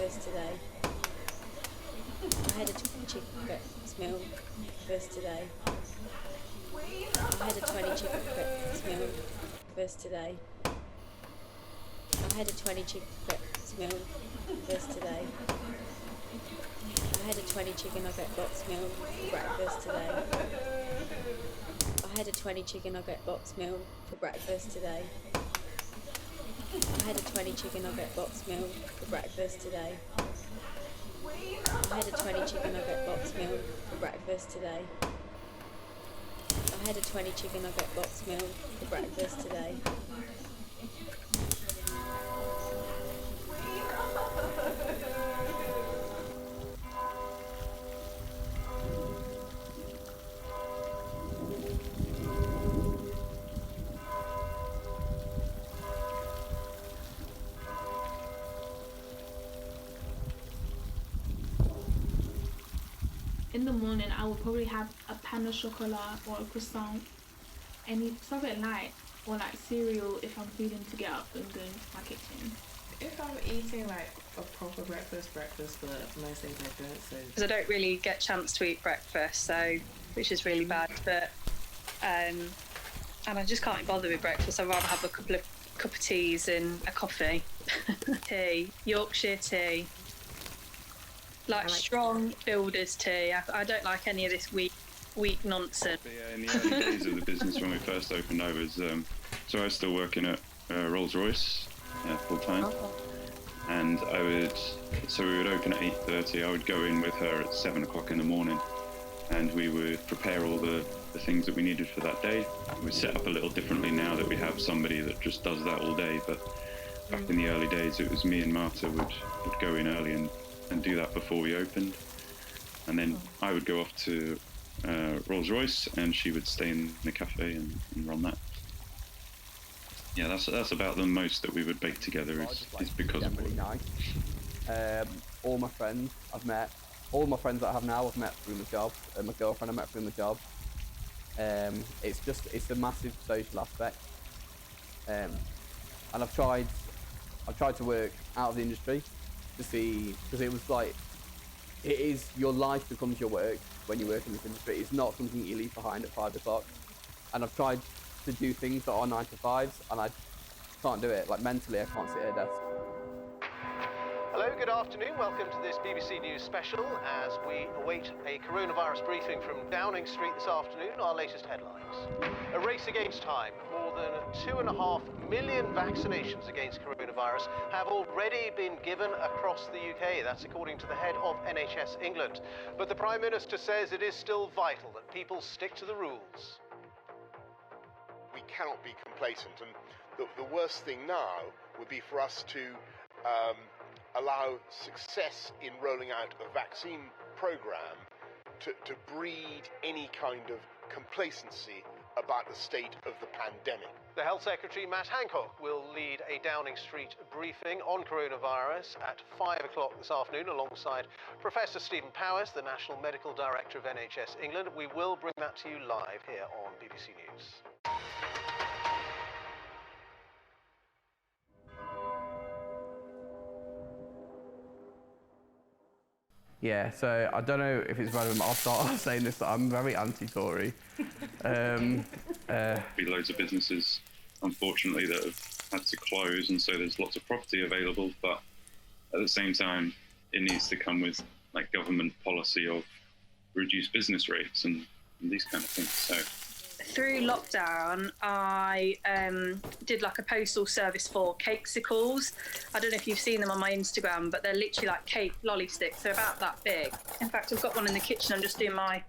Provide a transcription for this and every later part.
breakfast today. I had a chicken breakfast meal first today. I had a 20 chicken breakfast meal first today. I had a 20 chicken breakfast meal first today. I had a 20 chicken nugget box meal for breakfast today. I had a 20 chicken nugget box meal for breakfast today. I had a 20 chicken nugget box meal for breakfast today. I had a 20 chicken nugget box meal for breakfast today. I had a 20 chicken nugget box meal for breakfast today. In the morning, I would probably have a pain au chocolat or a croissant, something light, or like cereal if I'm feeling to get up and go into my kitchen. If I'm eating like a proper breakfast, but most days I don't. So because I don't really get a chance to eat breakfast, so which is really bad. But and I just can't be bothered with breakfast. I'd rather have a couple of cup of teas and a coffee, tea, Yorkshire tea. Like strong builder's tea. I don't like any of this weak nonsense. But yeah, in the early days of the business when we first opened, I was was still working at Rolls-Royce full time, and we would open at 8:30. I would go in with her at 7 o'clock in the morning, and we would prepare all the things that we needed for that day. We set up a little differently now that we have somebody that just does that all day, but back in the early days it was me and Marta would go in early and do that before we opened, and then I would go off to Rolls-Royce and she would stay in the cafe and run that. Yeah, that's about the most that we would bake together is because of really nice. All my friends that I have now I've met through the job, and my girlfriend I met through the job. It's a massive social aspect, and I've tried to work out of the industry to see, because it was like, it is, your life becomes your work when you work in this industry. It's not something you leave behind at 5 o'clock. And I've tried to do things that are 9 to 5s, and I can't do it. Like mentally, I can't sit at a desk. Hello, good afternoon. Welcome to this BBC News special as we await a coronavirus briefing from Downing Street this afternoon. Our latest headlines. A race against time. More than 2.5 million vaccinations against coronavirus have already been given across the UK. That's according to the head of NHS England. But the Prime Minister says it is still vital that people stick to the rules. We cannot be complacent, and the worst thing now would be for us to allow success in rolling out a vaccine program to breed any kind of complacency about the state of the pandemic. The Health Secretary, Matt Hancock, will lead a Downing Street briefing on coronavirus at 5 o'clock this afternoon alongside Professor Stephen Powis, the National Medical Director of NHS England. We will bring that to you live here on BBC News. Yeah, so I don't know if it's relevant, but I'll start off saying this, that I'm very anti-Tory. Be loads of businesses, unfortunately, that have had to close, and so there's lots of property available, but at the same time, it needs to come with like government policy of reduced business rates and these kind of things. So through lockdown, I did like a postal service for Cakesicles. I don't know if you've seen them on my Instagram, but they're literally like cake lolly sticks. They're about that big. In fact, I've got one in the kitchen. I'm just doing my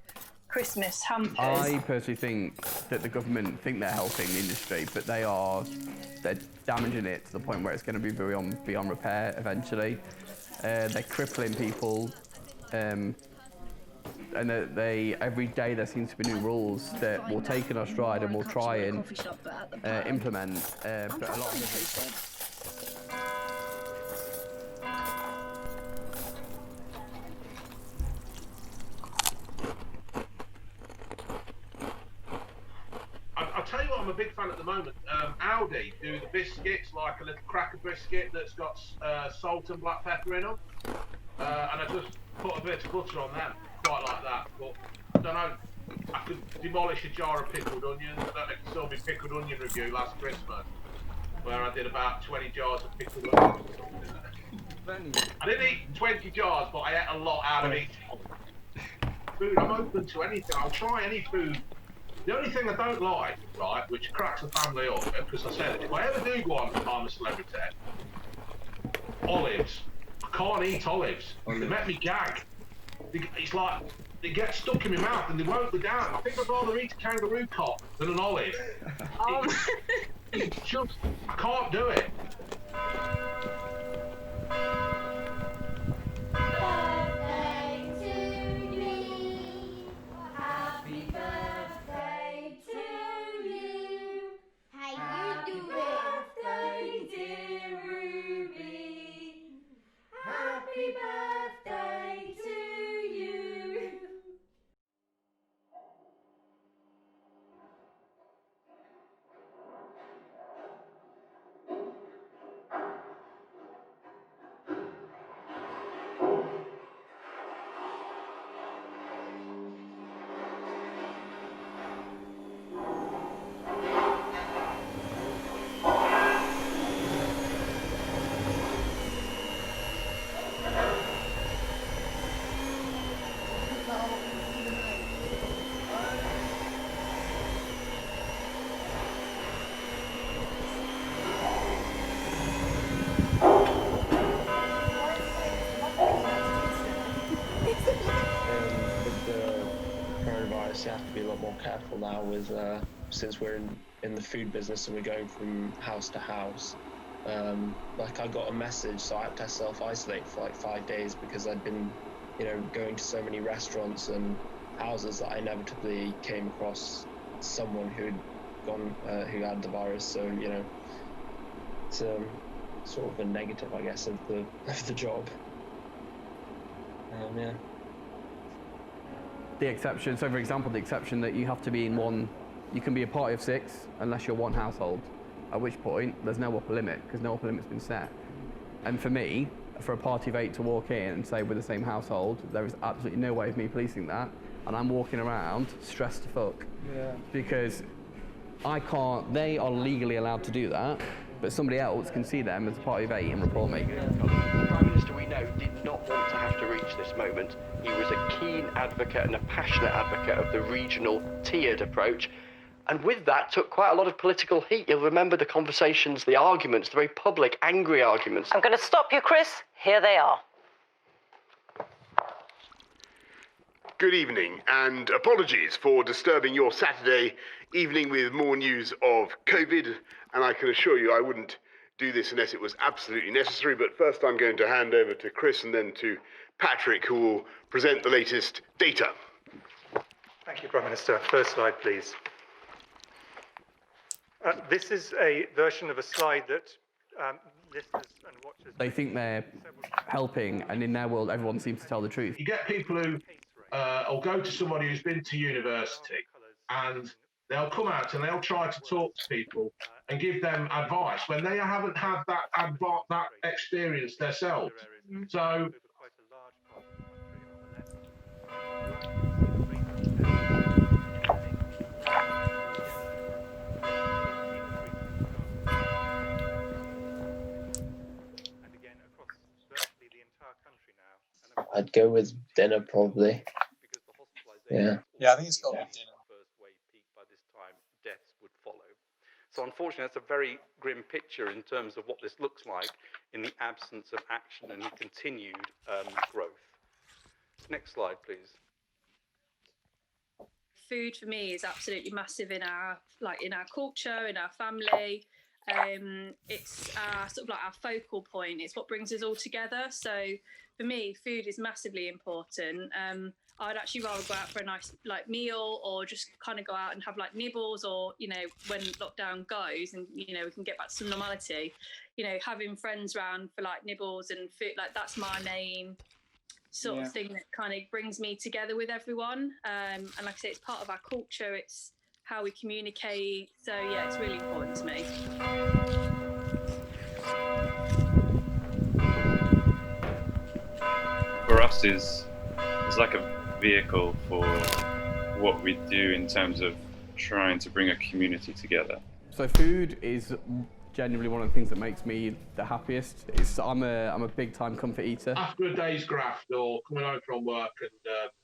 Christmas hampers. I personally think that the government think they're helping the industry, but they're damaging it to the point where it's going to be beyond repair eventually. They're crippling people. And every day there seems to be new rules that we'll take in our stride and we'll try and implement. But a lot of them. I'll tell you what I'm a big fan at the moment. Aldi do the biscuits, like a little cracker biscuit that's got salt and black pepper in them, and I just put a bit of butter on them, quite like that. But I don't know, I could demolish a jar of pickled onions. I don't know if you saw my pickled onion review last Christmas, where I did about 20 jars of pickled onions. I didn't eat 20 jars, but I ate a lot out of each one. Food, I'm open to anything. I'll try any food. The only thing I don't like, right, which cracks the family up, because I said, if I ever do go on I'm a Celebrity, olives. I can't eat olives. They make me gag. It's like, they get stuck in my mouth and they won't go down. I think I'd rather eat a kangaroo cock than an olive. It's just, I can't do it. You have to be a lot more careful now with since we're in the food business and we're going from house to house. Like I got a message, so I had to self-isolate for like 5 days because I'd been, going to so many restaurants and houses that I inevitably came across someone who'd gone who had the virus. So it's sort of a negative, I guess, of the job. Yeah. The exception, so for example, the exception that you have to be in one, you can be a party of 6 unless you're one household, at which point there's no upper limit because no upper limit's been set. And for me, for a party of 8 to walk in and say we're the same household, there is absolutely no way of me policing that, and I'm walking around stressed to fuck. Yeah. Because I can't, they are legally allowed to do that, but somebody else can see them as a party of 8 and report me. The Prime Minister, we know, did not want to have to reach this moment. He was a keen advocate and a passionate advocate of the regional tiered approach, and with that took quite a lot of political heat. You'll remember the conversations, the arguments, the very public, angry arguments. I'm going to stop you, Chris. Here they are. Good evening, and apologies for disturbing your Saturday evening with more news of COVID, and I can assure you I wouldn't do this unless it was absolutely necessary, but first I'm going to hand over to Chris and then to Patrick, who will present the latest data. Thank you, Prime Minister. First slide, please. This is a version of a slide that listeners and watchers... They think they're helping, and in their world, everyone seems to tell the truth. You get people who will go to somebody who's been to university, and they'll come out and they'll try to talk to people and give them advice when they haven't had that experience themselves. So... I'd go with dinner probably. Yeah. Yeah, I think it's got to be dinner. First wave peak by this time, deaths would follow. So unfortunately, that's a very grim picture in terms of what this looks like in the absence of action and continued growth. Next slide, please. Food for me is absolutely massive in our culture, in our family. It's our sort of like our focal point. It's what brings us all together. So for me, food is massively important. I'd actually rather go out for a nice meal, or just kind of go out and have nibbles, or when lockdown goes and we can get back to some normality, having friends around for nibbles and food, that's my main sort of thing that kind of brings me together with everyone. And like I say, it's part of our culture. It's how we communicate. So yeah, it's really important to me. For us, is like a vehicle for what we do in terms of trying to bring a community together. So food is genuinely one of the things that makes me the happiest. I'm a big time comfort eater. After a day's graft or coming home from work, and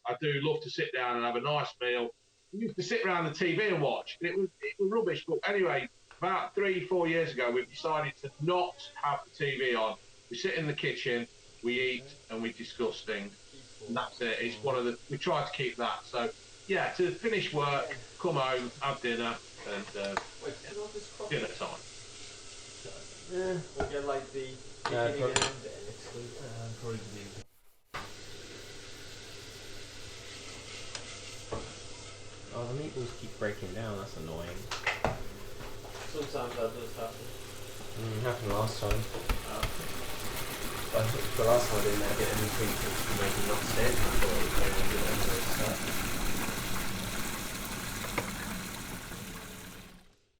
I do love to sit down and have a nice meal. We used to sit around the TV and watch. It was rubbish. But anyway, about 3-4 years ago, we've decided to not have the TV on. We sit in the kitchen, we eat, and we discuss things. And that's it. It's one of the. We try to keep that. So yeah, to finish work, come home, have dinner, and dinner time. We'll get like the probably oh, the meatballs keep breaking down, that's annoying. Sometimes that does happen. Happened last time. But last time I didn't get any pizza to make enough sense. I thought it was going to be